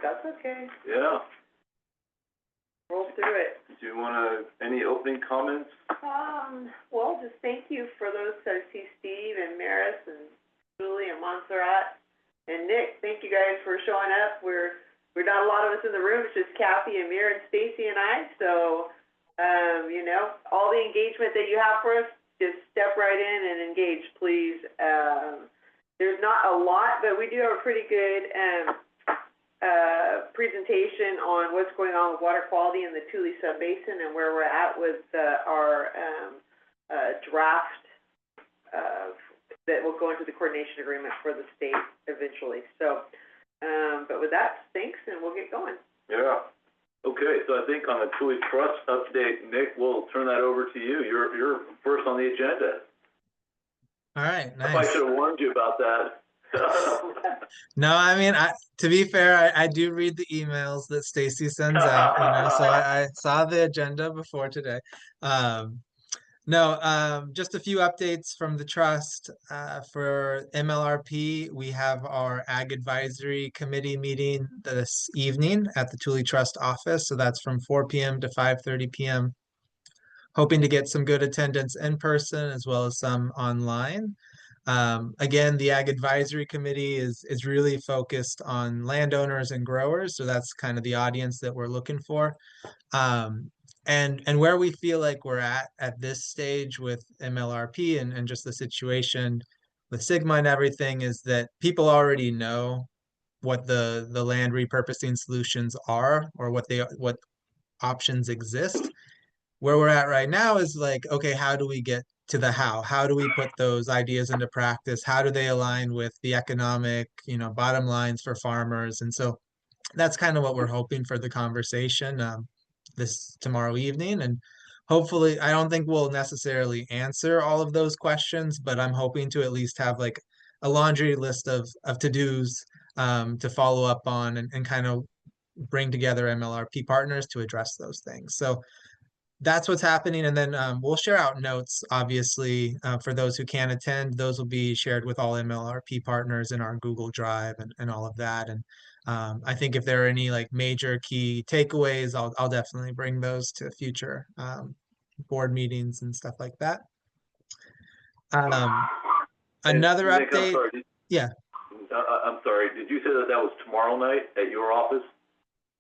That's okay. Yeah. Roll through it. Do you want any opening comments? Well, just thank you for those. I see Steve and Maris and Julie and Montserrat and Nick. Thank you guys for showing up. We're not a lot of us in the room. It's just Kathy and Mir and Stacy and I. So, you know, all the engagement that you have for us, just step right in and engage, please. There's not a lot, but we do have a pretty good presentation on what's going on with water quality in the Tule Subbasin and where we're at with our draft that will go into the coordination agreement for the state eventually. So, but with that, thanks, and we'll get going. Yeah. Okay, so I think on the Tule Trust update, Nick, we'll turn that over to you. You're first on the agenda. All right, nice. I should have warned you about that. No, I mean, to be fair, I do read the emails that Stacy sends out, you know, so I saw the agenda before today. Just a few updates from the trust. For MLRP, we have our Ag Advisory Committee meeting this evening at the Tule Trust office. So that's from 4 p.m. to 5:30 p.m. Hoping to get some good attendance in person as well as some online. Again, the Ag Advisory Committee is really focused on landowners and growers. So that's kind of the audience that we're looking for. And where we feel like we're at this stage with MLRP and just the situation with SGMA and everything is that people already know what the land repurposing solutions are or what options exist. Where we're at right now is like, okay, how do we get to the how? How do we put those ideas into practice? How do they align with the economic, you know, bottom lines for farmers? And so that's kind of what we're hoping for the conversation this tomorrow evening. And hopefully, I don't think we'll necessarily answer all of those questions, but I'm hoping to at least have like a laundry list of to-dos to follow up on and kind of bring together MLRP partners to address those things. So that's what's happening. And then we'll share out notes, obviously, for those who can't attend. Those will be shared with all MLRP partners in our Google Drive and all of that. And I think if there are any like major key takeaways, I'll definitely bring those to future board meetings and stuff like that. Another Nick, update. I'm sorry, yeah. I'm sorry. Did you say that was tomorrow night at your office?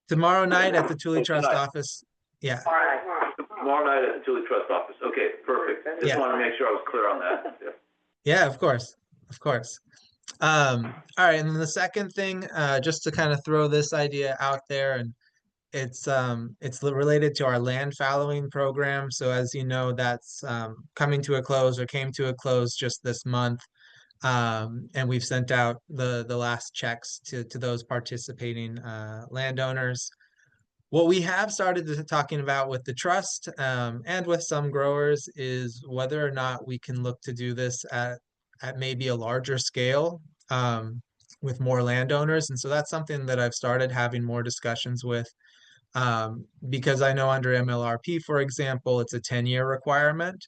Tomorrow night at the Tule Trust office. Yeah. All right. Tomorrow night at the Tule Trust office. Okay, perfect. Just want to make sure I was clear on that. Yeah, of course. Of course. All right, and then the second thing, just to kind of throw this idea out there, and it's related to our land fallowing program. So as you know, that's coming to a close or came to a close just this month. And we've sent out the last checks to those participating landowners. What we have started talking about with the trust and with some growers is whether or not we can look to do this at maybe a larger scale with more landowners. And so that's something that I've started having more discussions with because I know under MLRP, for example, it's a 10-year requirement.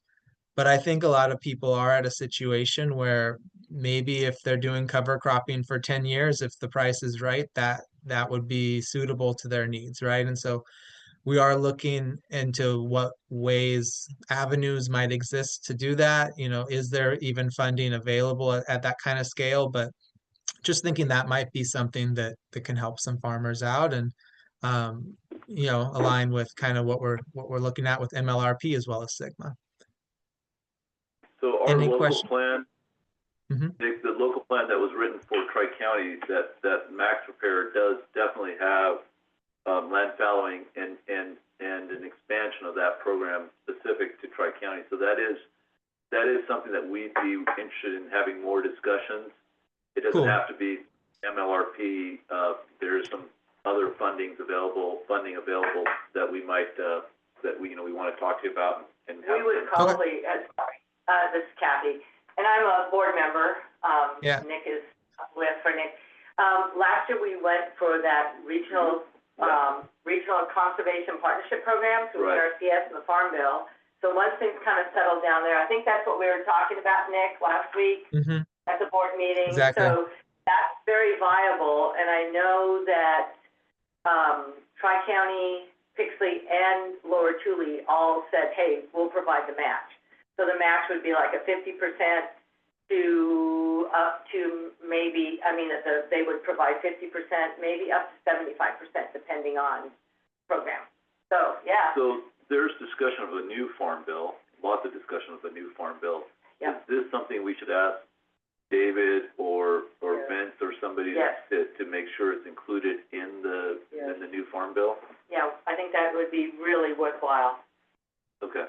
But I think a lot of people are at a situation where maybe if they're doing cover cropping for 10 years, if the price is right, that would be suitable to their needs, right? And so we are looking into what ways, avenues might exist to do that. You know, is there even funding available at that kind of scale? But just thinking that might be something that can help some farmers out and you know, align with kind of what we're looking at with MLRP as well as SGMA. So our Any local question? plan, Mhm. the local plan that was written for Tri-County, that Max Repair does definitely have land fallowing and an expansion of that program specific to Tri-County. So that is something that we'd be interested in having more discussions. It doesn't Cool. have to be MLRP. There's some other funding available that we might that we want to talk to you about. And We would probably, this is Kathy, and I'm a board member. Yeah. Nick is with for Nick. Last year we went for that regional conservation partnership program through Right. NRCS and the Farm Bill. So once things kind of settled down there, I think that's what we were talking about, Nick, last week at the board meeting. Exactly. So that's very viable, and I know that Tri-County, Pixley, and Lower Tule all said, hey, we'll provide the match. So the match would be like a 50% to up to maybe, they would provide 50%, maybe up to 75%, depending on program. So, yeah. So there's discussion of a new farm bill, lots of discussion of a new farm bill. Yeah. Is this something we should ask David or Vince or somebody Yes. to make sure it's included in the new farm bill? Yeah, I think that would be really worthwhile. Okay.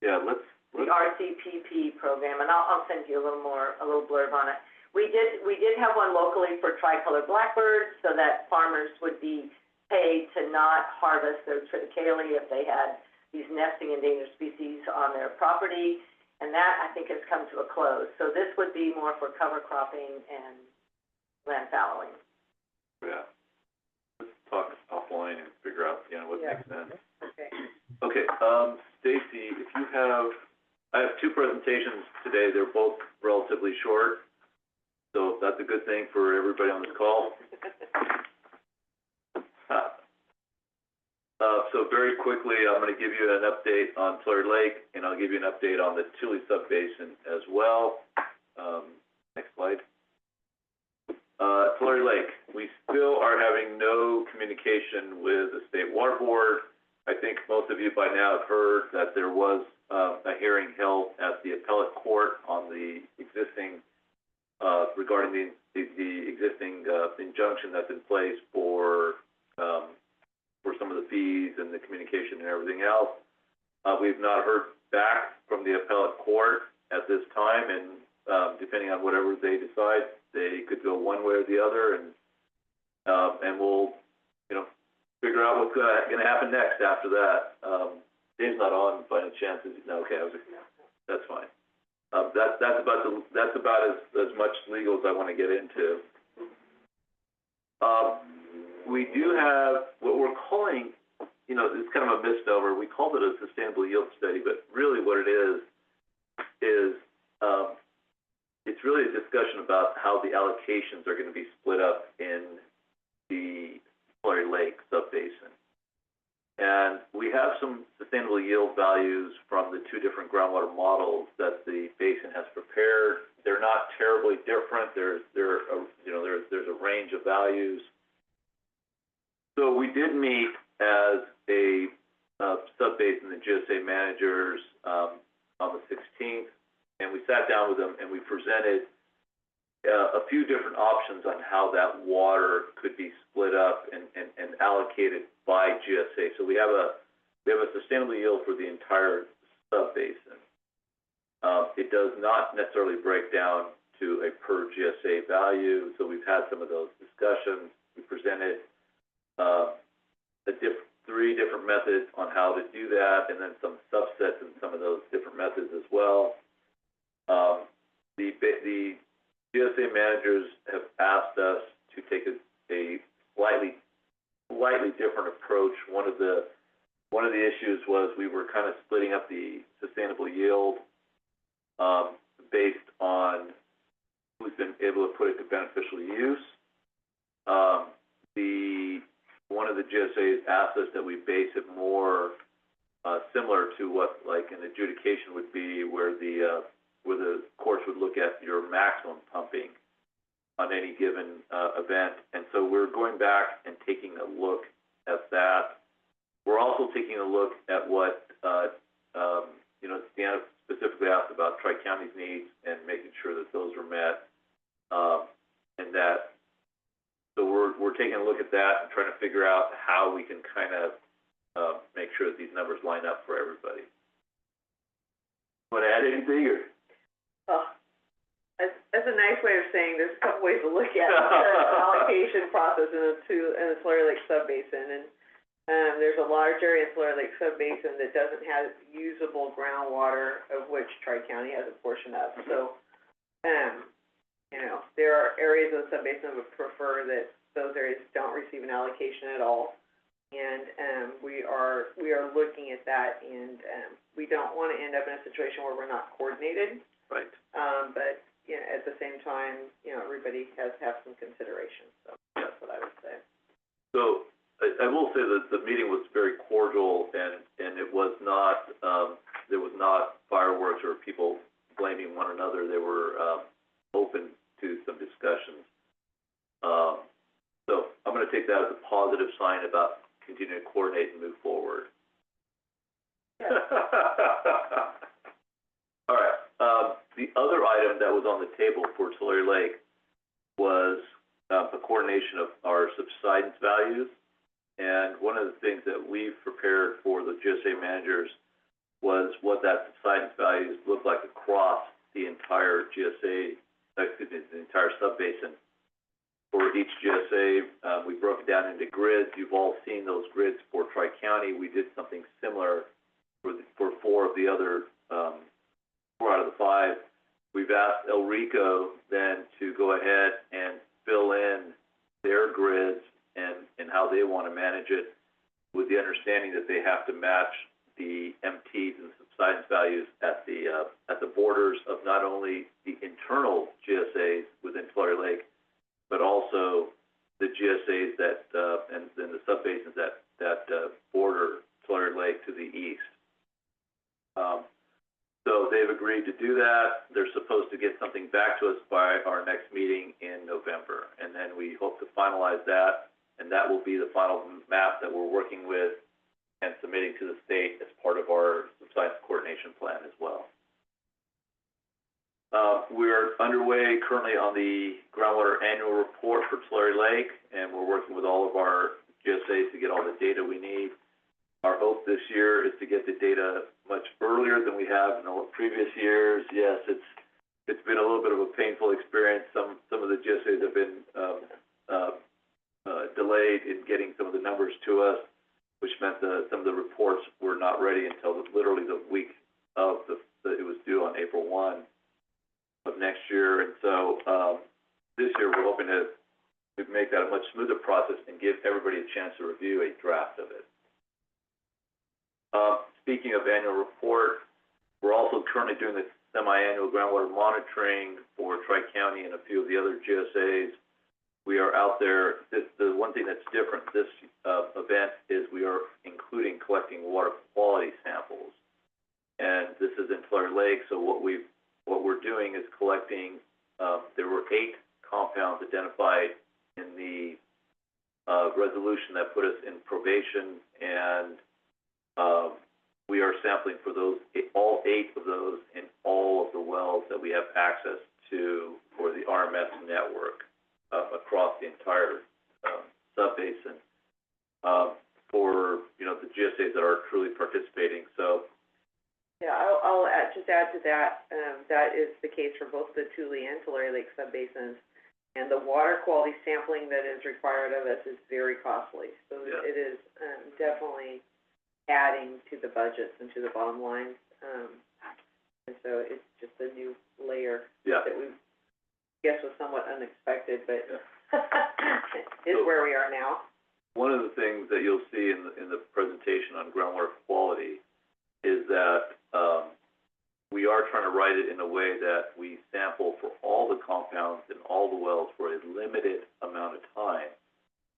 Yeah, let's The RCPP program, and I'll send you a little blurb on it. We did have one locally for tricolor blackbirds, so that farmers would be paid to not harvest their triticale if they had these nesting endangered species on their property, and that, I think, has come to a close. So this would be more for cover cropping and land fallowing. Yeah. Let's talk offline and figure out, what makes sense. Okay. Okay, Stacy, if you have, I have two presentations today. They're both relatively short, so that's a good thing for everybody on this call. So very quickly, I'm going to give you an update on Tulare Lake, and I'll give you an update on the Tule Subbasin as well. Next slide. Tulare Lake, we still are having no communication with the State Water Board. I think most of you by now have heard that there was a hearing held at the appellate court on the existing, regarding the existing injunction that's in place for some of the fees and the communication and everything else. We've not heard back from the appellate court at this time, and depending on whatever they decide, they could go one way or the other, and we'll, figure out what's going to happen next after that. Dave's not on by any chance. No, okay, that's fine. That's about as much legal as I want to get into. We do have what we're calling, it's kind of a misnomer. We called it a sustainable yield study, but really what it is it's really a discussion about how the allocations are going to be split up in the Tulare Lake subbasin. And we have some sustainable yield values from the two different groundwater models that the basin has prepared. They're not terribly different. There's a range of values. So we did meet as a subbasin, the GSA managers, on the 16th, and we sat down with them and we presented a few different options on how that water could be split up and allocated by GSA. So we have a sustainable yield for the entire subbasin. It does not necessarily break down to a per GSA value, so we've had some of those discussions. We presented three different methods on how to do that, and then some subsets in some of those different methods as well. The GSA managers have asked us to take a slightly different approach. One of the issues was we were kind of splitting up the sustainable yield based on who's been able to put it to beneficial use. One of the GSAs asked us that we base it more similar to what like an adjudication would be, where the courts would look at your maximum pumping on any given event. And so we're going back and taking a look at that. We're also taking a look at what Deanna specifically asked about Tri-County's needs and making sure that those are met, and that. So we're taking a look at that and trying to figure out how we can kind of make sure that these numbers line up for everybody. Want to add anything? Or? That's a nice way of saying there's a couple ways to look at the allocation process in the Tulare Lake subbasin. And there's a large area in Tulare Lake subbasin that doesn't have usable groundwater, of which Tri-County has a portion of. So, there are areas of the subbasin that would prefer that those areas don't receive an allocation at all. And we are looking at that, and we don't want to end up in a situation where we're not coordinated. Right. But at the same time, everybody has to have some consideration. So that's what I would say. So I will say that the meeting was very cordial, and it was not, there was not fireworks or people blaming one another. They were, open to some discussions. So I'm gonna take that as a positive sign about continuing to coordinate and move forward. All right, the other item that was on the table for Tulare Lake was, a coordination of our subsidence values. And one of the things that we've prepared for the GSA managers was what that subsidence values look like across the entire GSA, the entire subbasin. For each GSA, we broke it down into grids. You've all seen those grids for Tri-County. We did something similar for four of the other, 4 out of the 5. We've asked El Rico then to go ahead and fill in their grids and how they want to manage it, with the understanding that they have to match the MTs and subsidence values at the borders of not only the internal GSAs within Tulare Lake, but also the GSAs that and then the subbasins that border Tulare Lake to the east. So they've agreed to do that. They're supposed to get something back to us by our next meeting in November, and then we hope to finalize that, and that will be the final map that we're working with and submitting to the state as part of our subsidence coordination plan as well. We're underway currently on the groundwater annual report for Tulare Lake, and we're working with all of our GSAs to get all the data we need. Our hope this year is to get the data much earlier than we have in the previous years. Yes, it's been a little bit of a painful experience. Some of the GSAs have been delayed in getting some of the numbers to us, which meant some of the reports were not ready until literally the week of it was due on April 1 of next year. And so this year we're hoping to make that a much smoother process and give everybody a chance to review a draft of it. Speaking of annual report, we're also currently doing the semi-annual groundwater monitoring for Tri-County and a few of the other GSAs. We are out there. The one thing that's different this event is we are including collecting water quality samples, and this is in Tulare Lake. So what we're doing is collecting. There were 8 compounds identified in the resolution that put us in probation, and we are sampling for those, all 8 of those in all of the wells that we have access to for the RMS network across the entire subbasin for, the GSAs that are truly participating. So, Yeah, I'll just add to that. That is the case for both the Tule and Tulare Lake subbasins. And the water quality sampling that is required of us is very costly. So Yeah. it is definitely adding to the budgets and to the bottom line. And so it's just a new layer yeah. that we guess was somewhat unexpected, but is So, where we are now. one of the things that you'll see in the presentation on groundwater quality is that we are trying to write it in a way that we sample for all the compounds in all the wells for a limited amount of time,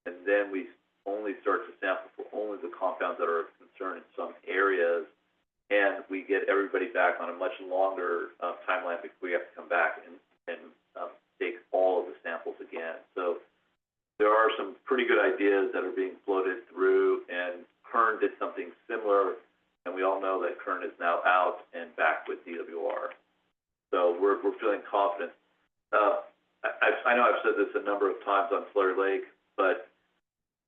and then we only start to sample for only the compounds that are of concern in some areas, and we get everybody back on a much longer timeline before we have to come back and take all of the samples again. So there are some pretty good ideas that are being floated through, and Kern did something similar, and we all know that Kern is now out and back with DWR. So we're feeling confident. I know I've said this a number of times on Tulare Lake, but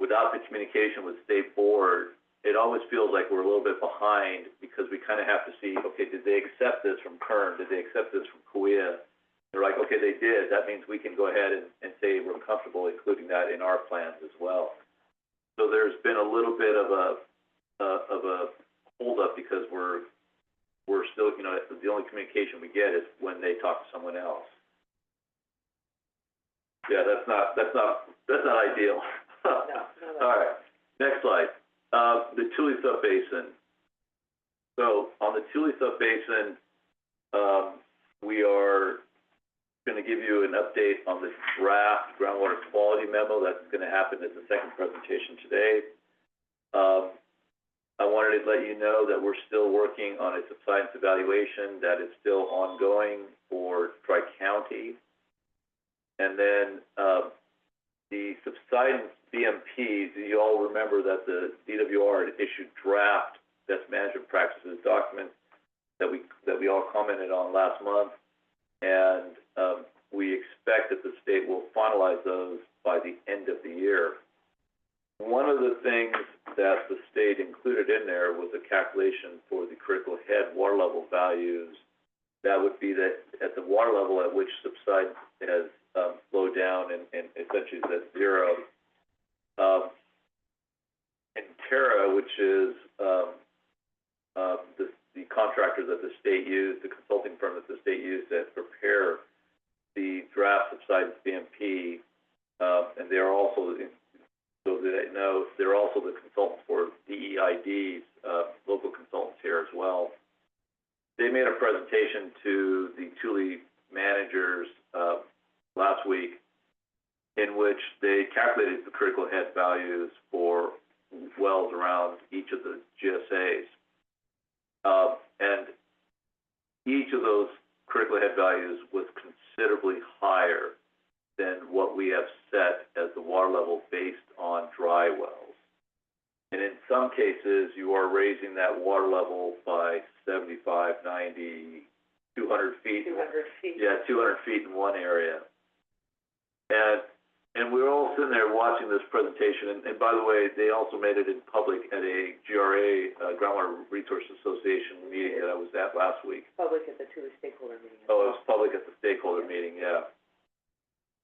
without the communication with State Board, it always feels like we're a little bit behind, because we kind of have to see, okay, did they accept this from Kern? Did they accept this from Kauai? They're like, okay, they did. That means we can go ahead and say we're comfortable including that in our plans as well. So there's been a little bit of a holdup, because we're still, the only communication we get is when they talk to someone else. Yeah, that's not ideal. No. All right, next slide. The Tule subbasin. So on the Tule subbasin, we are going to give you an update on the draft groundwater quality memo. That's going to happen as the second presentation today. wanted to let you know that we're still working on a subsidence evaluation that is still ongoing for Tri-County. And then, the subsidence BMPs, you all remember that the DWR had issued draft best management practices documents that we all commented on last month. And, we expect that the state will finalize those by the end of the year. One of the things that the state included in there was a calculation for the critical head water level values. That would be that at the water level at which subsidence has slowed down and essentially is at zero. And Terra, which is the contractor that the state used, the consulting firm that the state used to prepare the draft subsidence BMP, and they're also, so that I know, they're also the consultants for DEID's local consultants here as well. They made a presentation to the Tule managers last week, in which they calculated the critical head values for wells around each of the GSAs. And each of those critical head values was considerably higher than what we have set as the water level based on dry wells. And in some cases, you are raising that water level by 75, 90, 200 feet. 200 feet. Yeah, 200 feet in one area. And we were all sitting there watching this presentation, and by the way, they also made it in public at a GRA, Groundwater Resource Association meeting that I was at last week. Public at the Tule stakeholder meeting. Oh, it was public at the stakeholder meeting, yeah.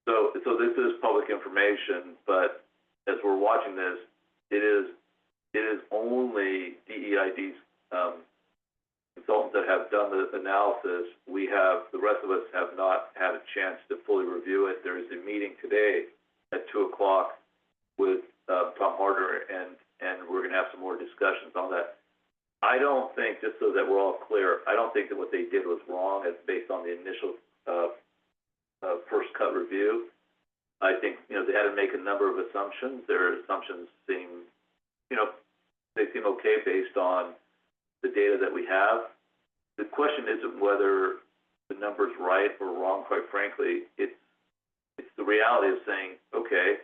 So this is public information, but as we're watching this, it is only DEID's consultants that have done the analysis. The rest of us have not had a chance to fully review it. There is a meeting today at 2 o'clock with Tom Harder, and we're going to have some more discussions on that. I don't think, just so that we're all clear, I don't think that what they did was wrong as based on the initial first cut review. I think, they had to make a number of assumptions. Their assumptions seem, they seem okay based on the data that we have. The question isn't whether the number's right or wrong, quite frankly. It's the reality of saying, okay,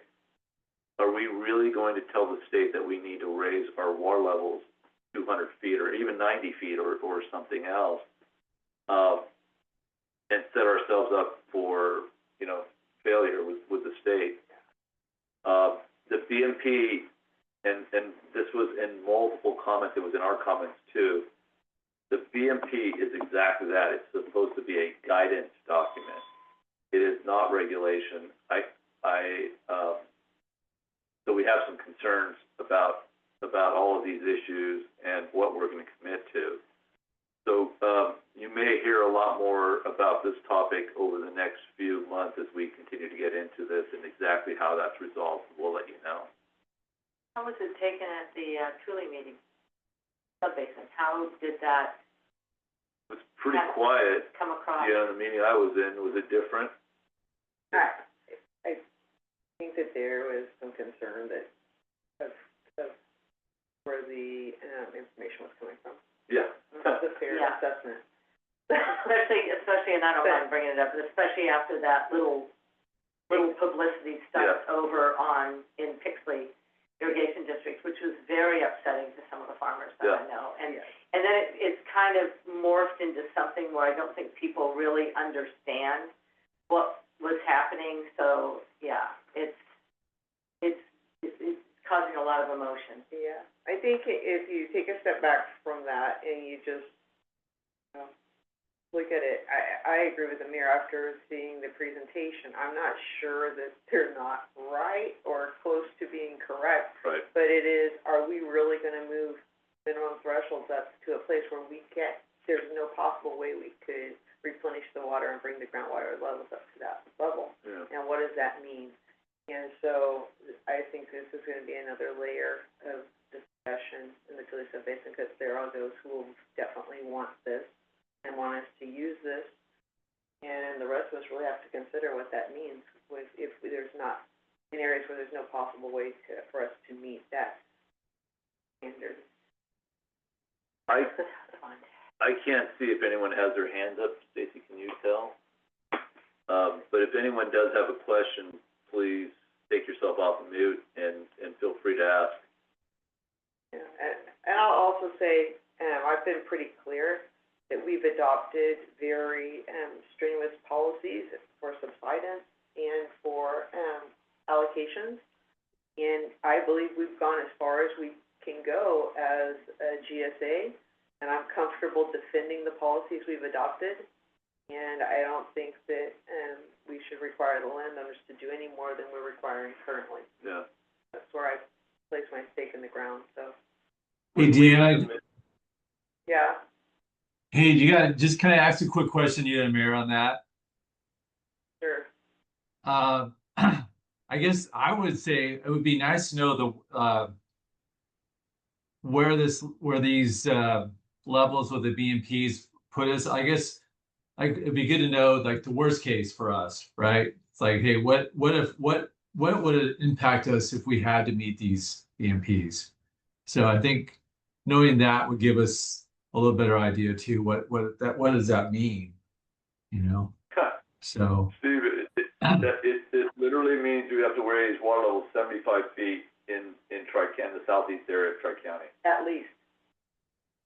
are we really going to tell the state that we need to raise our water levels 200 feet or even 90 feet or something else, and set ourselves up for, failure with the state? The BMP, and this was in multiple comments, it was in our comments too, the BMP is exactly that. It's supposed to be a guidance document. It is not regulation. So we have some concerns about all of these issues and what we're going to commit to. So you may hear a lot more about this topic over the next few months as we continue to get into this and exactly how that's resolved. We'll let you know. How was it taken at the Tule meeting? Subbasin, how did that It was pretty quiet. come across? Yeah, the meeting I was in, was it different? I think that there was some concern that of where the information was coming from. Yeah. That's a fair Yeah. assessment. Especially, and I don't mind bringing it up, but especially after that little publicity stunt over in Pixley Irrigation District, which was very upsetting to some of the farmers that I know. And then it's kind of morphed into something where I don't think people really understand what was happening. So yeah, it's causing a lot of emotion. Yeah, I think if you take a step back from that and you just look at it, I agree with Amir after seeing the presentation. I'm not sure that they're not right or close to being correct, Right. but it is, are we really going to move minimum thresholds up to a place where there's no possible way we could replenish the water and bring the groundwater levels up to that level? Yeah. And what does that mean? And so I think this is going to be another layer of discussion in the Tule Subbasin, because there are those who will definitely want this and want us to use this, and the rest of us really have to consider what that means if there's not, in areas where there's no possible way for us to meet that standard. I can't see if anyone has their hands up. Stacy, can you tell? But if anyone does have a question, please take yourself off of mute and feel free to ask. Yeah, and I'll also say, I've been pretty clear that we've adopted very, strenuous policies for subsidence and for, allocations. And I believe we've gone as far as we can go as a GSA, and I'm comfortable defending the policies we've adopted. And I don't think that, we should require the landowners to do any more than we're requiring currently. Yeah. That's where I place my stake in the ground, so, Hey, Deanna. yeah. Hey, you got just kind of ask a quick question, you and Mayor, on that. Sure. I guess I would say it would be nice to know the where these levels with the BMPs put us. I guess like it'd be good to know like the worst case for us, right? It's like, hey, what would it impact us if we had to meet these BMPs? So I think knowing that would give us a little better idea too. What does that mean? You know. So. Steve, it literally means we have to raise water level 75 feet in the southeast area of Tri-County. At least.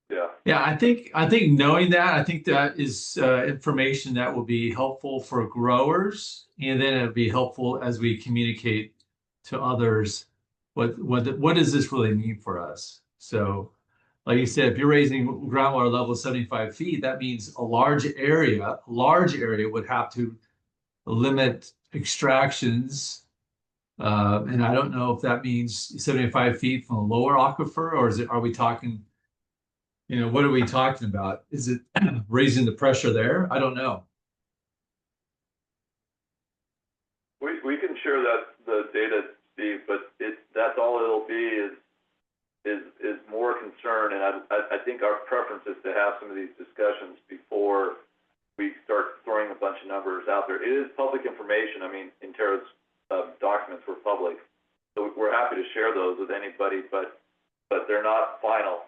Yeah. Yeah, I think knowing that, I think that is information that will be helpful for growers, and then it'll be helpful as we communicate to others what does this really mean for us. So, like you said, if you're raising groundwater level 75 feet, that means a large area would have to limit extractions. And I don't know if that means 75 feet from a lower aquifer, or are we talking, what are we talking about? Is it raising the pressure there? I don't know. We can share the data, Steve, but that's all it'll be is more concern, and I think our preference is to have some of these discussions before we start throwing a bunch of numbers out there. It is public information. I mean, Intera's documents were public, so we're happy to share those with anybody, but they're not final.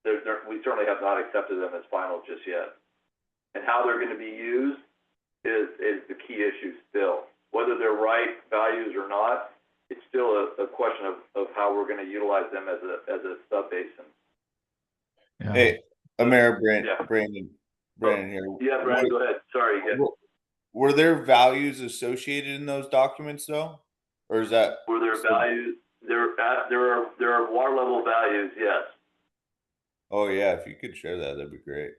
We certainly have not accepted them as final just yet. And how they're going to be used is the key issue still. Whether they're right values or not, it's still a question of how we're going to utilize them as a sub-basin. Yeah. Hey, Mayor Brandon here. Yeah, Brandon, go ahead. Sorry. Yeah. Were there values associated in those documents though? Or is that? Were there values? There are water level values, yes. Oh yeah, if you could share that, that'd be great.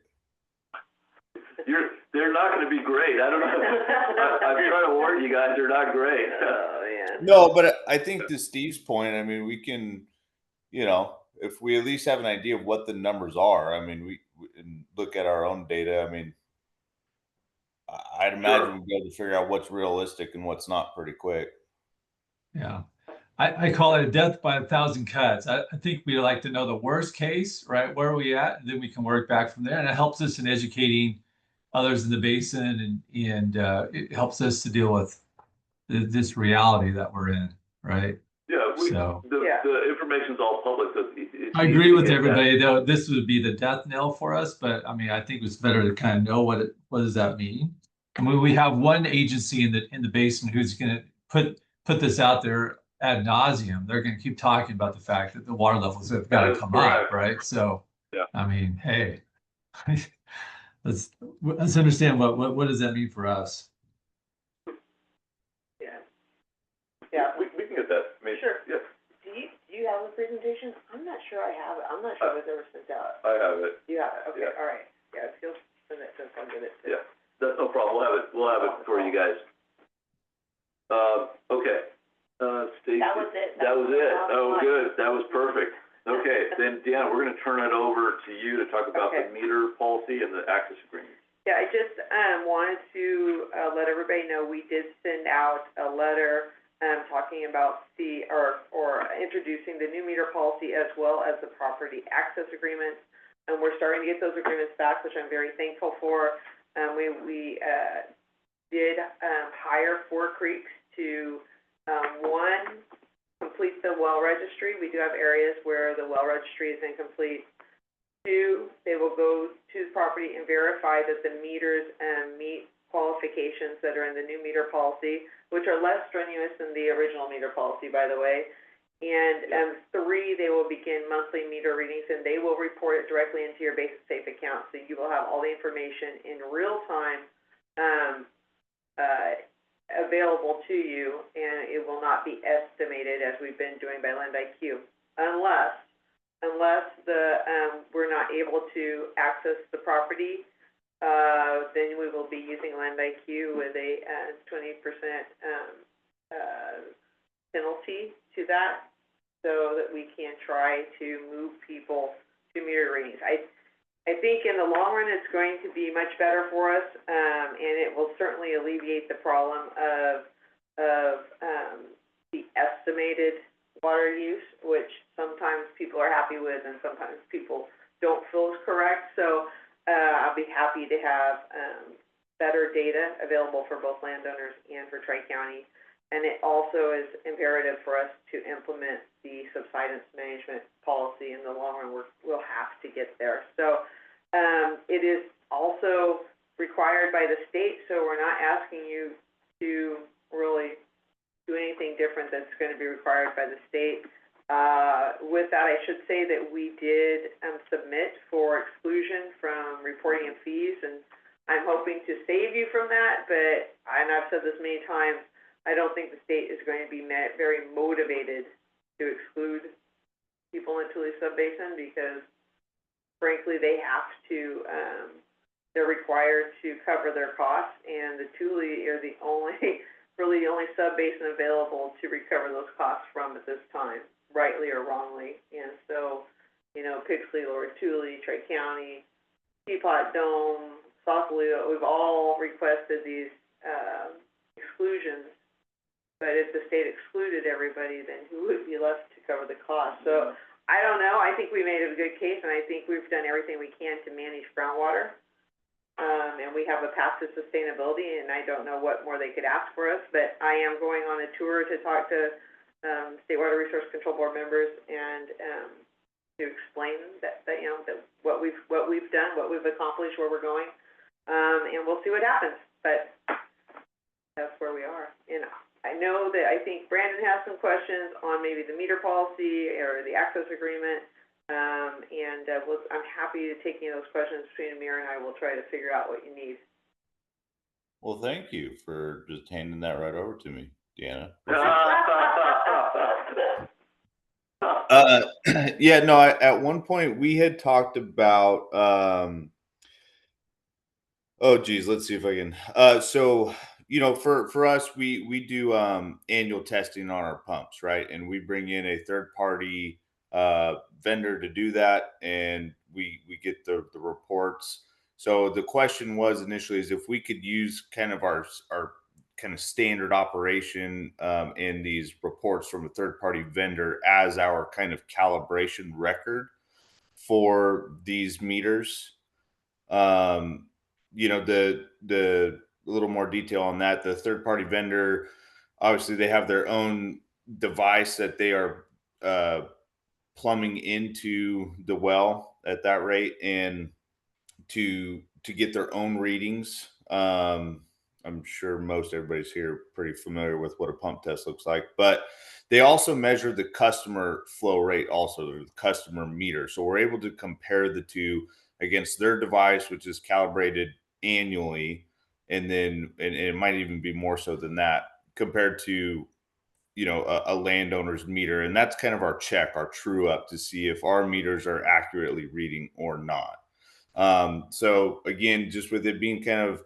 They're not going to be great. I don't know. I'm trying to warn you guys, they're not great. Oh, yeah. No, but I think to Steve's point, I mean, we can, if we at least have an idea of what the numbers are, I mean, we and look at our own data. I mean, I'd imagine we'd be able to figure out what's realistic and what's not pretty quick. Yeah. I call it a death by 1,000 cuts. I think we like to know the worst case, right? Where are we at? And then we can work back from there. And it helps us in educating others in the basin, and it helps us to deal with this reality that we're in, right? Yeah, the information's all public. So I agree with everybody, though. This would be the death knell for us, but I mean, I think it's better to kind of know what does that mean. I mean, we have one agency in the basin who's going to put this out there ad nauseum. They're going to keep talking about the fact that the water levels have got to come up, right? So, yeah. I mean, hey, let's understand what does that mean for us? Yeah. We can get that. I mean, Sure. Yeah. Do you have a presentation? I'm not sure I have it. I'm not sure it was ever sent out. I have it. You have it? Okay, Yeah. all right. Yeah, if you'll send it to us, I'll get it too. Yeah, that's no problem. We'll have it for you guys. Okay. Stacey. That was it. That was it. Oh, good. That was perfect. Okay, then Deanna, we're going to turn it over to you to talk about the meter policy and the access agreement. Yeah, I just wanted to let everybody know we did send out a letter talking about or introducing the new meter policy as well as the property access agreement. And we're starting to get those agreements back, which I'm very thankful for. We did hire Four Creeks to one, complete the well registry. We do have areas where the well registry is incomplete. Two, they will go to the property and verify that the meters meet qualifications that are in the new meter policy, which are less strenuous than the original meter policy, by the way. And three, they will begin monthly meter readings, and they will report it directly into your Basic Safe account. So you will have all the information in real time available to you, and it will not be estimated as we've been doing by LendIQ, unless we're not able to access the property. Then we will be using LendIQ with a 20% penalty to that, so that we can try to move people to meter readings. I think in the long run it's going to be much better for us, and it will certainly alleviate the problem of the estimated water use, which sometimes people are happy with and sometimes people don't feel is correct. So I'll be happy to have better data available for both landowners and for Tri-County. And it also is imperative for us to implement the subsidence management policy. In the long run, we'll have to get there. So it is also required by the state, so we're not asking you to really do anything different that's going to be required by the state. With that, I should say that we did submit for exclusion from reporting and fees, and I'm hoping to save you from that, but, and I've said this many times, I don't think the state is going to be very motivated to exclude people in Tule Subbasin, because frankly they have to, they're required to cover their costs, and the Tule are the only, really the only subbasin available to recover those costs from at this time, rightly or wrongly. And so, you know, Pixley, Lower Tule, Tri-County, Teapot Dome, Sausalito, we've all requested these exclusions. But if the state excluded everybody, then who would be left to cover the cost? So I don't know. I think we made a good case, and I think we've done everything we can to manage groundwater. And we have a path to sustainability, and I don't know what more they could ask for us. But I am going on a tour to talk to State Water Resource Control Board members and to explain that you know, that what we've done, what we've accomplished, where we're going, and we'll see what happens. But that's where we are. And I know that I think Brandon has some questions on maybe the meter policy or the access agreement, and I'm happy to take any of those questions between Amir and I. Will try to figure out what you need. Well, thank you for just handing that right over to me, Deanna. Yeah, no, at one point we had talked about, oh geez, let's see if I can, so, you know, for us, we do annual testing on our pumps, right? And we bring in a third party vendor to do that, and we get the reports. So the question was initially is if we could use kind of our kind of standard operation in these reports from a third party vendor as our kind of calibration record for these meters. You know, the a little more detail on that. The third party vendor, obviously they have their own device that they are plumbing into the well at that rate, and to get their own readings. I'm sure most everybody's here pretty familiar with what a pump test looks like, but they also measure the customer flow rate, also the customer meter. So we're able to compare the two against their device, which is calibrated annually, and then and it might even be more so than that compared to, you know, a landowner's meter. And that's kind of our check, our true up, to see if our meters are accurately reading or not. So again, just with it being kind of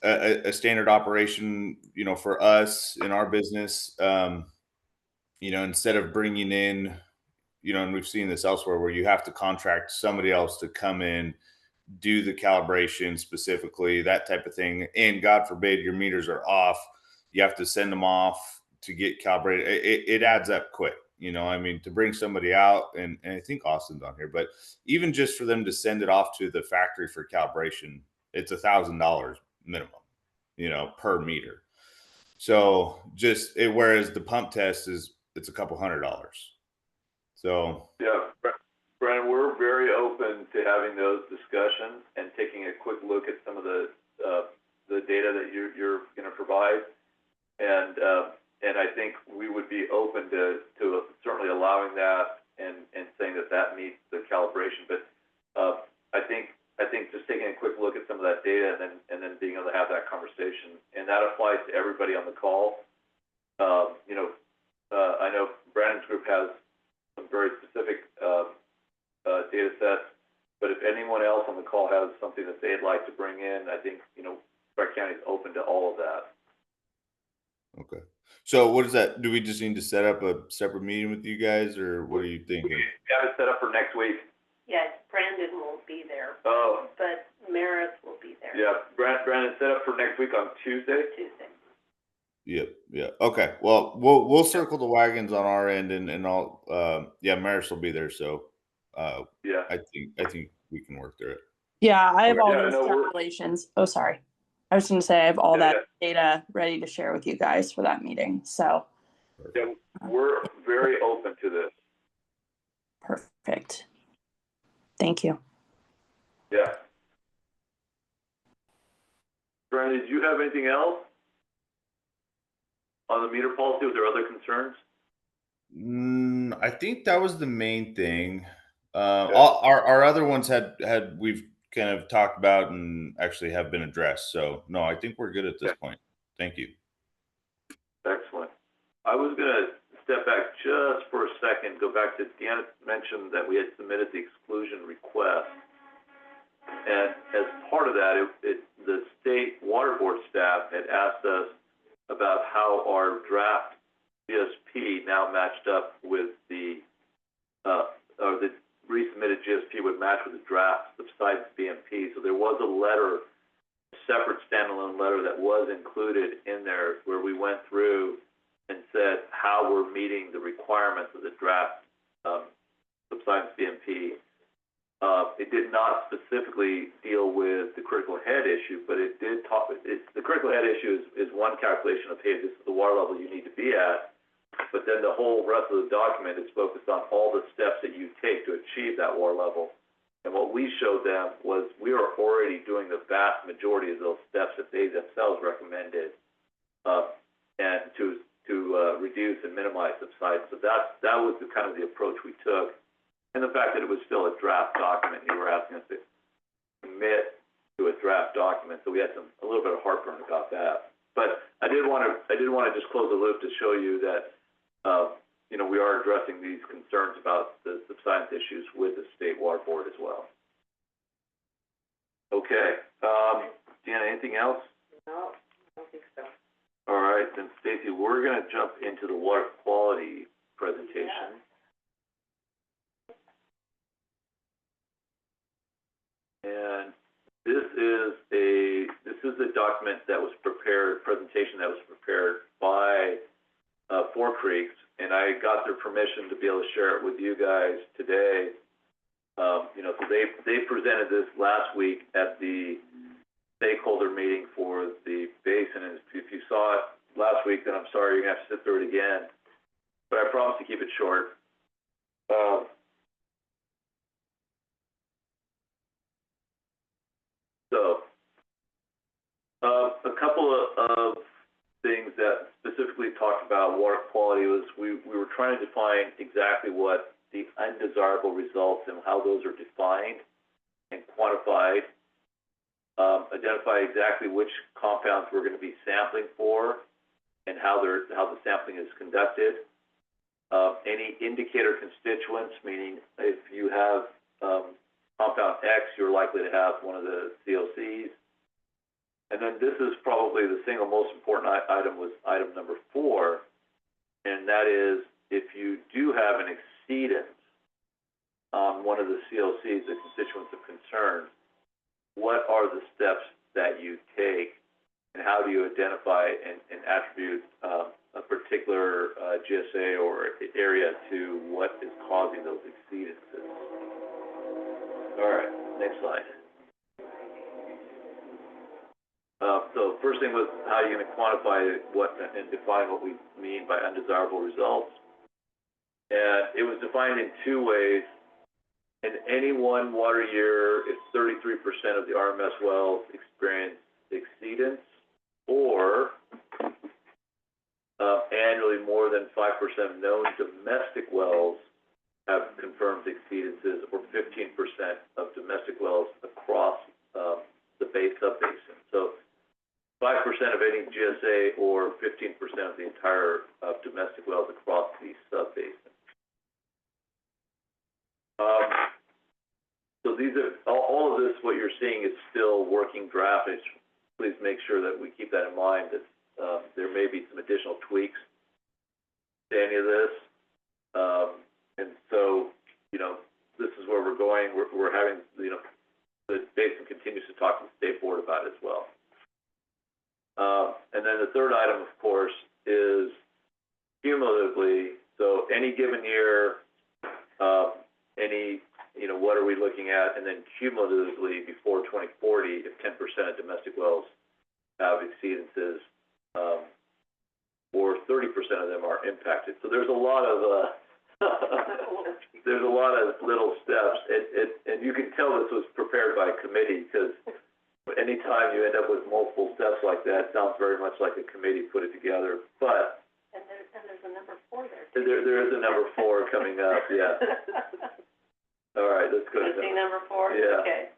a standard operation, you know, for us in our business, you know, instead of bringing in, you know, and we've seen this elsewhere where you have to contract somebody else to come in, do the calibration specifically, that type of thing. And God forbid your meters are off, you have to send them off to get calibrated. It adds up quick. You know, I mean, to bring somebody out, and I think Austin's on here, but even just for them to send it off to the factory for calibration, it's $1,000 minimum, you know, per meter. So just whereas the pump test it's a couple $100. So yeah, Brandon, we're very open to having those discussions and taking a quick look at some of the data that you're going to provide. And I think we would be open to certainly allowing that and saying that meets the calibration. But I think just taking a quick look at some of that data and then being able to have that conversation, and that applies to everybody on the call. I know Brandon's group has some very specific data sets, but if anyone else on the call has something that they'd like to bring in, I think, Wright County is open to all of that. Okay. So what is that? Do we just need to set up a separate meeting with you guys, or what are you thinking? We have it set up for next week. Yes, Brandon won't be there, Oh, but Maris will be there. yeah, Brandon, set up for next week on Tuesday. Tuesday. Yep. Yeah. Okay. Well, we'll circle the wagons on our end, and I'll Maris will be there. So Yeah. I think we can work through it. Yeah, I have Okay. all Yeah, those no, we're- calculations. Oh, sorry. I was going to say I have all Yeah, that data ready to share with you guys for that meeting. So Yeah, we're very open to this. perfect. Thank you. Yeah. Brandon, did you have anything else on the meter policy? Was there other concerns? I think that was the main thing. Okay. Our other ones had we've kind of talked about and actually have been addressed. So no, I think we're good at this Okay. point. Thank you. Excellent. I was going to step back just for a second, go back to Deanna mentioned that we had submitted the exclusion request. And as part of that, the state water board staff had asked us about how our draft GSP now matched up with or the resubmitted GSP would match with the draft subsidence BMP. So there was a letter, a separate standalone letter that was included in there where we went through and said how we're meeting the requirements of the draft subsidence BMP. It did not specifically deal with the critical head issue, but it did talk. The critical head issue is one calculation of, hey, this is the water level you need to be at. But then the whole rest of the document is focused on all the steps that you take to achieve that water level. And what we showed them was we are already doing the vast majority of those steps that they themselves recommended, and to reduce and minimize subsidence. So that was the kind of the approach we took. And the fact that it was still a draft document, you were asking us to commit to a draft document, so we had a little bit of heartburn about that. But I did want to just close the loop to show you that we are addressing these concerns about the subsidence issues with the state water board as well. Okay, Deanna, anything else? No, I don't think so. All right, then Stacy, we're going to jump into the water quality presentation. And this is a document that was prepared, presentation that was prepared by Four Creeks, and I got their permission to be able to share it with you guys today. So they presented this last week at the stakeholder meeting for the basin, and if you saw it last week, then I'm sorry, you're gonna have to sit through it again. But I promise to keep it short. A couple of things that specifically talked about water quality was we were trying to define exactly what the undesirable results and how those are defined and quantified, identify exactly which compounds we're going to be sampling for and how the sampling is conducted. Any indicator constituents, meaning if you have compound X, you're likely to have one of the COCs. And then this is probably the single most important item, was item number 4, and that is if you do have an exceedance on one of the COCs, the constituents of concern, what are the steps that you take, and how do you identify and attribute a particular GSA or area to what is causing those exceedances? All right, next slide. So first thing was how you're going to quantify what and define what we mean by undesirable results. And it was defined in 2 ways. in any one water year, if 33% of the RMS wells experience exceedance, or annually more than 5% of known domestic wells have confirmed exceedances, or 15% of domestic wells across the subbasin. So 5% of any GSA, or 15% of the entire domestic wells across the subbasin. So these are all of this. What you're seeing is still working draft. Please make sure that we keep that in mind. That there may be some additional tweaks to any of this, and so this is where we're going. We're having the basin continues to talk to the state board about it as well. And then the third item, of course, is cumulatively. So any given year, what are we looking at? And then cumulatively before 2040, if 10% of domestic wells have exceedances, or 30% of them are impacted. So there's a lot of little steps, and you can tell this was prepared by a committee, because anytime you end up with multiple steps like that, it sounds very much like a committee put it together. But there's a number 4 there. There is a number 4 coming up. Yeah. All right, let's go to number 4? Yeah. Okay.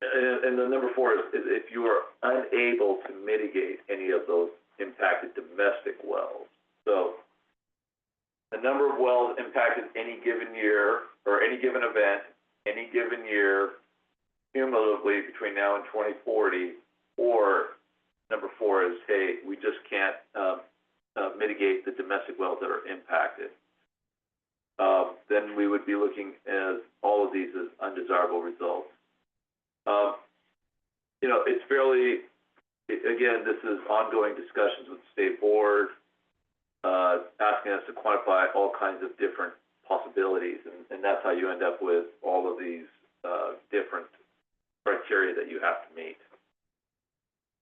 And the number 4 is if you are unable to mitigate any of those impacted domestic wells. So the number of wells impacted any given year, or any given event, any given year, cumulatively between now and 2040, or number 4 is, hey, we just can't mitigate the domestic wells that are impacted. Then we would be looking at all of these as undesirable results. It's fairly, again, this is ongoing discussions with the state board, asking us to quantify all kinds of different possibilities, and that's how you end up with all of these different criteria that you have to meet.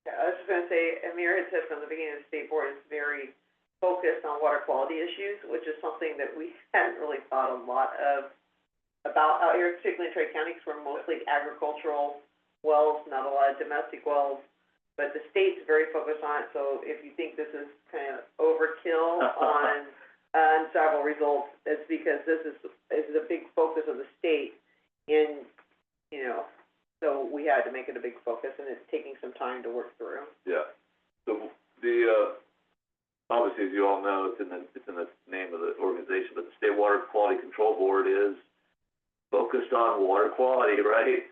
Yeah, I was just going to say, Amir had said from the beginning, the state board is very focused on water quality issues, which is something that we hadn't really thought a lot about out here, particularly in Tri County, because we're mostly agricultural wells, not a lot of domestic wells. But the state's very focused on it, so if you think this is kind of overkill on several results, it's because this is a big focus of the state, and so we had to make it a big focus, and it's taking some time to work through. Yeah. So the obviously, as you all know, it's in the name of the organization, but the State Water Quality Control Board is focused on water quality, right?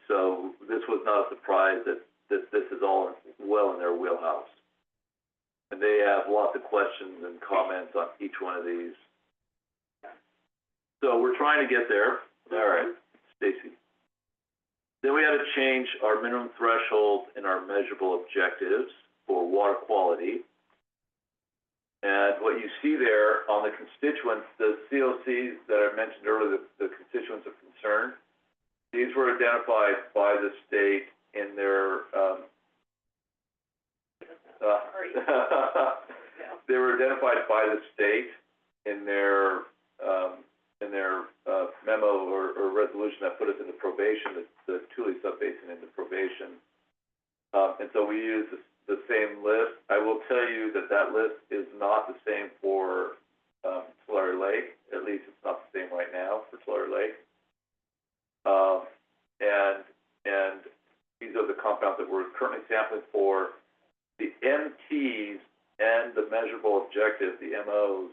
So this was not a surprise that this is all well in their wheelhouse. And they have lots of questions and comments on each one of these. So we're trying to get there. All right, Stacy. Then we had to change our minimum thresholds and our measurable objectives for water quality. And what you see there on the constituents, the COCs that I mentioned earlier, the constituents of concern, these were identified by the state in their, they were identified by the state in their memo or resolution that put us into probation, the Tule subbasin into probation. And so we use the same list. I will tell you that list is not the same for Tulare Lake. At least it's not the same right now for Tulare Lake. And these are the compounds that we're currently sampling for. The MTs and the measurable objectives, the MOs,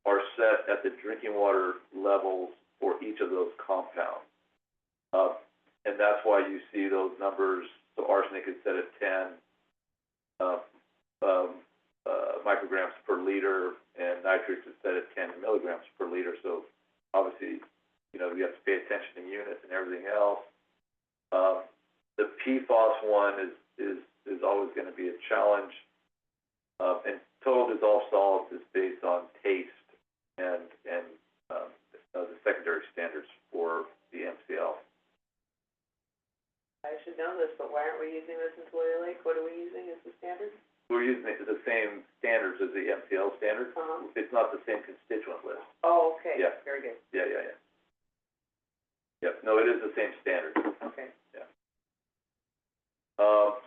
are set at the drinking water levels for each of those compounds. And that's why you see those numbers. So arsenic is set at 10 micrograms per liter, and nitrates is set at 10 milligrams per liter. So obviously, you have to pay attention to units and everything else. The PFOS one is always going to be a challenge. And total dissolved solids is based on taste and the secondary standards for the MCL. I should know this, but why aren't we using this in Tulare Lake? What are we using as the standard? we're using the same standards as the MCL standards. Uh-huh. It's not the same constituent list. Oh, okay. Yeah. Very good. Yeah. Yep, no, it is the same standard. Okay.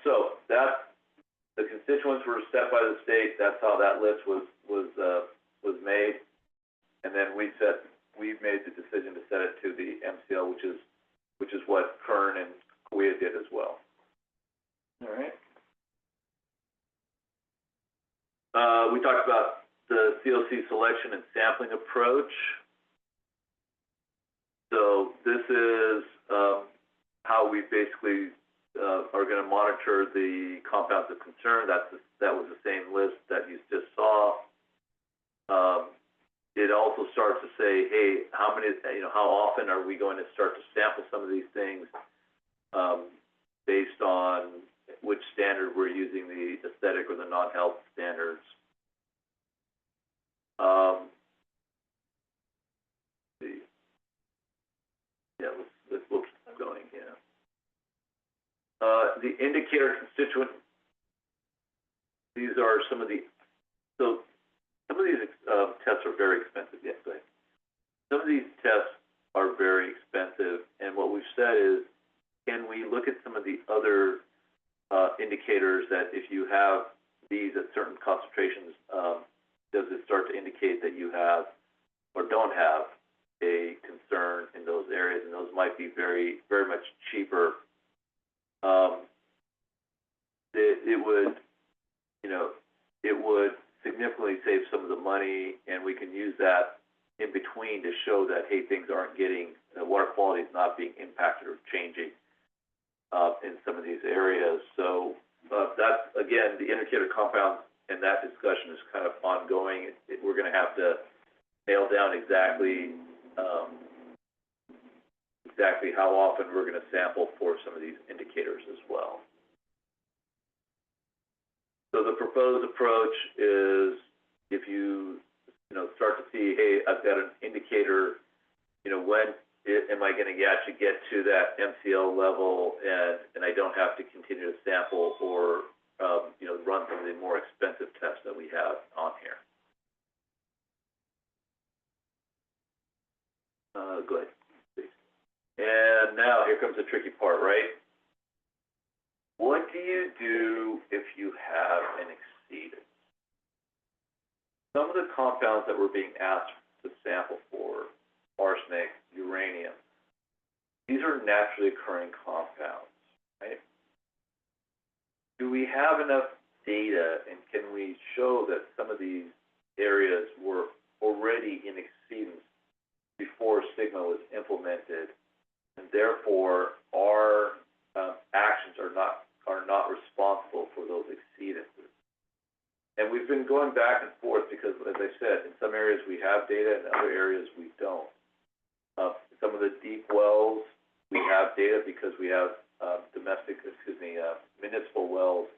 So that's, the constituents were set by the state, that's how that list was made. And then we've made the decision to set it to the MCL, which is what Kern and Kauai did as well. All right. We talked about the COC selection and sampling approach. So this is how we basically are going to monitor the compounds of concern. That was the same list that you just saw. It also starts to say, hey, how often are we going to start to sample some of these things based on which standard we're using, the aesthetic or the non-health standards. Let's keep going. The indicator constituent. These are some of these tests are very expensive. Yes, go ahead. Some of these tests are very expensive, and what we've said is, can we look at some of the other indicators that if you have these at certain concentrations, does it start to indicate that you have or don't have a concern in those areas? And those might be very, very much cheaper. It would significantly save some of the money, and we can use that in between to show that, hey, things aren't getting, water quality is not being impacted or changing in some of these areas. So that's, again, the indicator compounds, and that discussion is kind of ongoing. We're going to have to nail down exactly how often we're going to sample for some of these indicators as well. So the proposed approach is, if you start to see, hey, I've got an indicator, when am I going to actually get to that MCL level, and I don't have to continue to sample or run some of the more expensive tests that we have on here. Go ahead, please. And now here comes the tricky part, right? What do you do if you have an exceedance? Some of the compounds that we're being asked to sample for, arsenic, uranium, these are naturally occurring compounds, right? Do we have enough data, and can we show that some of these areas were already in exceedance before SGMA was implemented, and therefore our actions are not responsible for those exceedances? And we've been going back and forth because, as I said, in some areas we have data, in other areas we don't. Some of the deep wells, we have data because we have municipal wells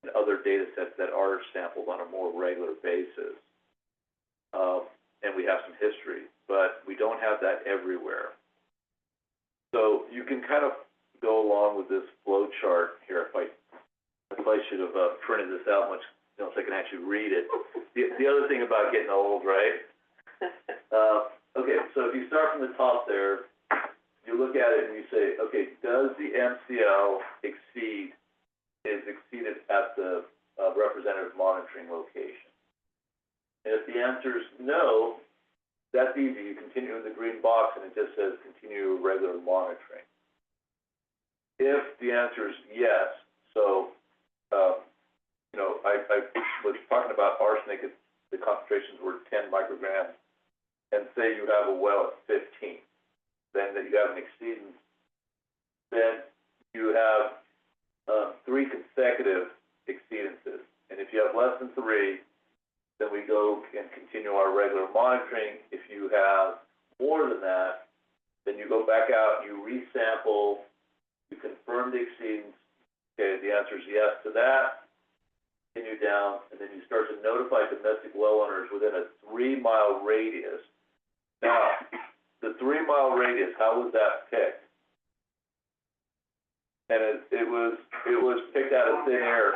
and other data sets that are sampled on a more regular basis. And we have some history, but we don't have that everywhere. So you can kind of go along with this flow chart here. If I should have printed this out much, so I can actually read it. The other thing about getting old, right? Okay, so if you start from the top there, you look at it and you say, okay, does the MCL is exceeded at the representative monitoring location? And if the answer is no, that's easy. You continue in the green box and it just says continue regular monitoring. If the answer is yes, so I was talking about arsenic, the concentrations were 10 micrograms, and say you have a well at 15, then that you have an exceedance, then you have 3 consecutive exceedances. And if you have less than 3, then we go and continue our regular monitoring. If you have more than that, then you go back out, you resample, you confirm the exceedance. Okay, the answer is yes to that. Continue down, and then you start to notify domestic well owners within a 3-mile radius. Now, the 3-mile radius, how was that picked? And it was picked out of thin air.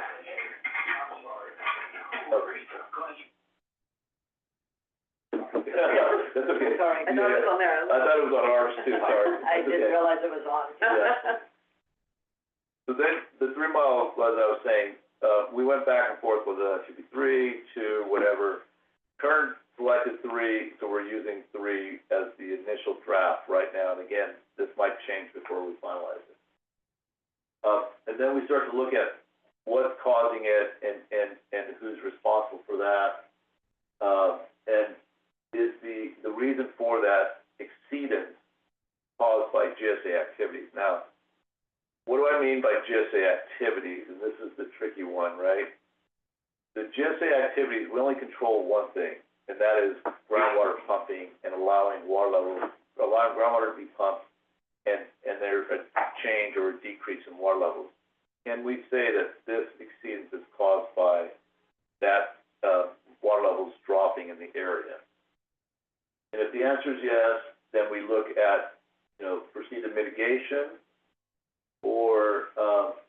That's okay. Sorry. I thought it was on there. I thought it was on ours too, sorry. I That's didn't okay. realize it was on. Yeah. So then, the 3 mile, as I was saying, we went back and forth with it should be 3, 2, whatever. Kern selected 3, so we're using 3 as the initial draft right now. And again, this might change before we finalize it. And then we start to look at what's causing it and who's responsible for that. And is the reason for that exceedance caused by GSA activities? Now, what do I mean by GSA activities? And this is the tricky one, right? The GSA activities, we only control one thing, and that is groundwater pumping and allowing groundwater to be pumped and there's a change or a decrease in water levels. Can we say that this exceedance is caused by that water levels dropping in the area? And if the answer is yes, then we look at, proceeded mitigation, or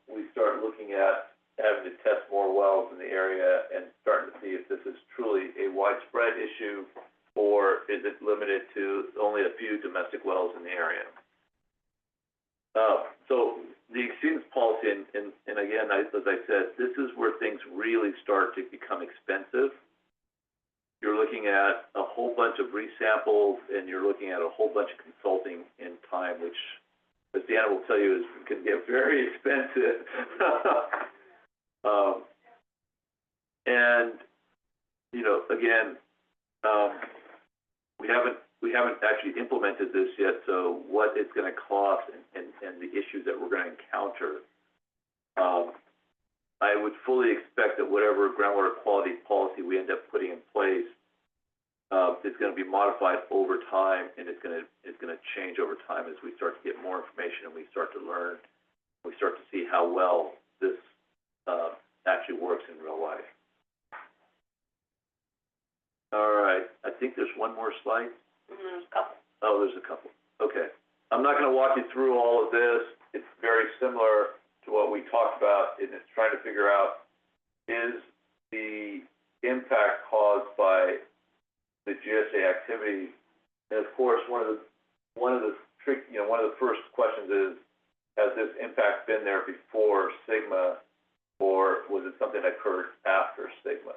we start looking at having to test more wells in the area and starting to see if this is truly a widespread issue, or is it limited to only a few domestic wells in the area? So the exceedance policy, and again, as I said, this is where things really start to become expensive. You're looking at a whole bunch of resamples, and you're looking at a whole bunch of consulting in time, which, as Deanna will tell you, can get very expensive. And again, we haven't actually implemented this yet. So what it's going to cost and the issues that we're going to encounter. I would fully expect that whatever groundwater quality policy we end up putting in place is going to be modified over time, and it's going to change over time as we start to get more information and we start to learn, we start to see how well this actually works in real life. All right, I think there's one more slide. There's a couple. Oh, there's a couple. Okay. I'm not going to walk you through all of this. It's very similar to what we talked about, and it's trying to figure out, is the impact caused by the GSA activity? And of course, one of the first questions is, has this impact been there before SGMA, or was it something that occurred after SGMA?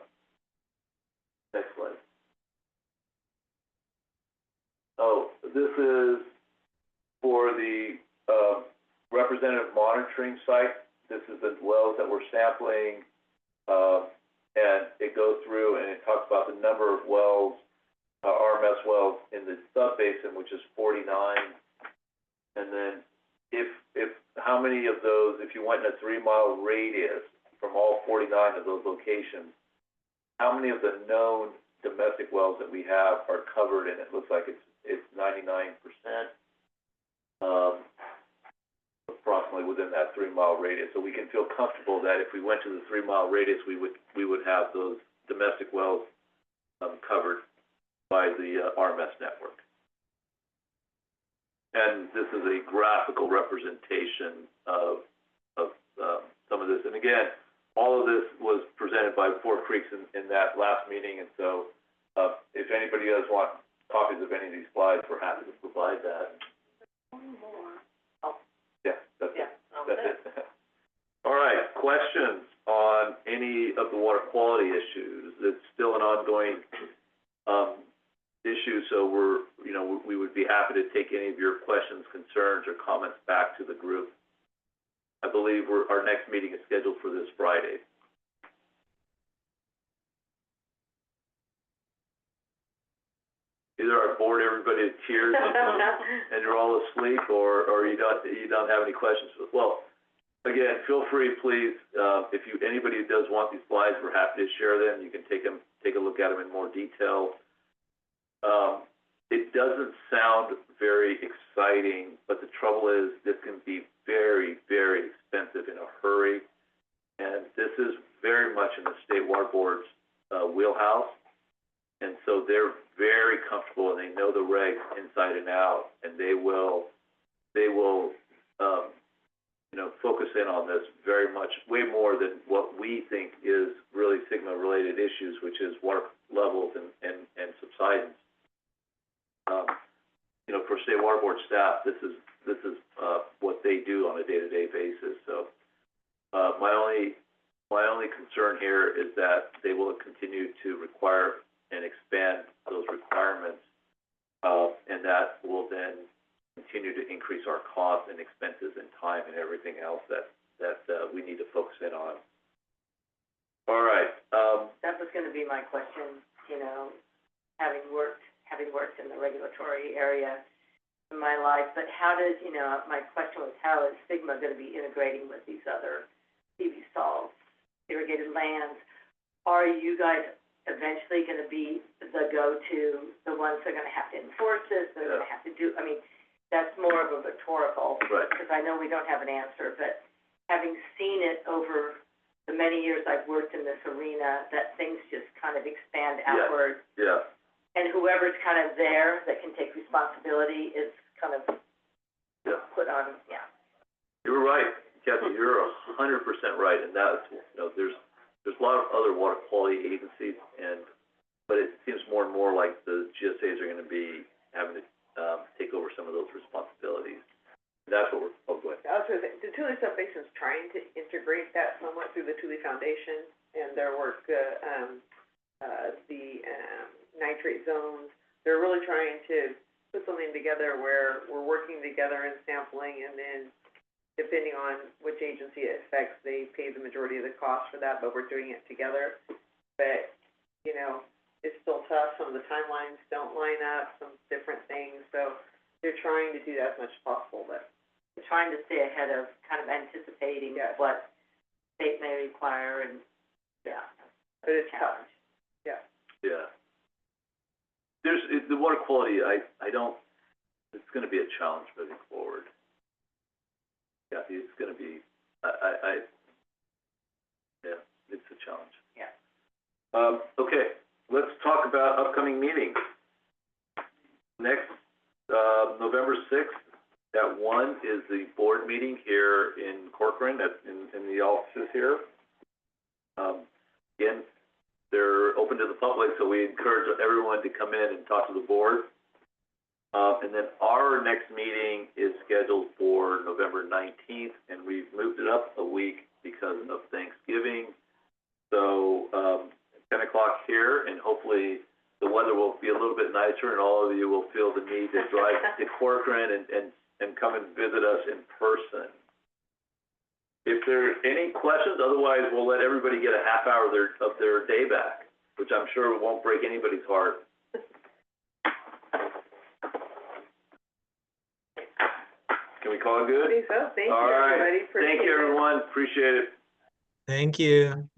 Next slide. Oh, this is for the representative monitoring site. This is the wells that we're sampling, and it goes through and it talks about the number of wells, RMS wells in the sub-basin, which is 49. And then if how many of those, if you went in a 3-mile radius from all 49 of those locations, how many of the known domestic wells that we have are covered? And it looks like it's 99%, approximately within that 3-mile radius. So we can feel comfortable that if we went to the 3-mile radius, we would have those domestic wells covered by the RMS network. And this is a graphical representation of some of this. And again, all of this was presented by Four Creeks in that last meeting. And so if anybody does want copies of any of these slides, we're happy to provide that. One more. Oh, Yeah, that's yeah. it. All right, questions on any of the water quality issues? It's still an ongoing issue, so we would be happy to take any of your questions, concerns, or comments back to the group. I believe our next meeting is scheduled for this Friday. Either I bored everybody to tears and you're all asleep, or you don't have any questions. Well, again, feel free, please. If anybody does want these slides, we're happy to share them. You can take a look at them in more detail. It doesn't sound very exciting, but the trouble is this can be very, very expensive in a hurry. And this is very much in the State Water Board's wheelhouse. And so they're very comfortable and they know the regs inside and out, and they will focus in on this very much, way more than what we think is really SGMA related issues, which is water levels and subsidence. for State Water Board staff, this is what they do on a day-to-day basis. So, my only concern here is that they will continue to require and expand those requirements, and that will then continue to increase our costs and expenses and time and everything else that we need to focus in on. All right. That was gonna be my question, you know, having worked in the regulatory area in my life, but how does, you know, my question was, how is Sigma gonna be integrating with these other PV salts, irrigated lands? Are you guys eventually gonna be the go-to, the ones that are gonna have to enforce this, they're gonna have to do, I mean, that's more of a rhetorical, Right. because I know we don't have an answer, but having seen it over the many years I've worked in this arena, that things just kind of expand outward. Yeah. And whoever's kind of there that can take responsibility is kind of put on, You're right, Kathy, you're 100% right, and that's, you know, there's a lot of other water quality agencies, but it seems more and more like the GSAs are gonna be having to, take over some of those responsibilities. That's what we're going. I was gonna say, the Tule Subbasin's trying to integrate that somewhat through the Tule Foundation and their work, the nitrate zones. They're really trying to put something together where we're working together in sampling, and then depending on which agency it affects, they pay the majority of the cost for that, but we're doing it together. But, you know, it's still tough. Some of the timelines don't line up, some different things, so they're trying to do that as much as possible, but trying to stay ahead of, kind of anticipating what state may require, and, but it's tough. Yeah. The water quality, it's gonna be a challenge moving forward. Kathy, it's gonna be, it's a challenge. Yeah. Okay, let's talk about upcoming meetings. Next, November 6th at 1 is the board meeting here in Corcoran, in the offices here. Again, they're open to the public, so we encourage everyone to come in and talk to the board. And then our next meeting is scheduled for November 19th, and we've moved it up a week because of Thanksgiving. So, 10 o'clock here, and hopefully the weather will be a little bit nicer, and all of you will feel the need to drive to Corcoran and come and visit us in person. If there are any questions, otherwise we'll let everybody get a half hour of their day back, which I'm sure won't break anybody's heart. Can we call it good? I think so. Thank you, All right. everybody. Appreciate Thank you, it. everyone. Appreciate it. Thank you.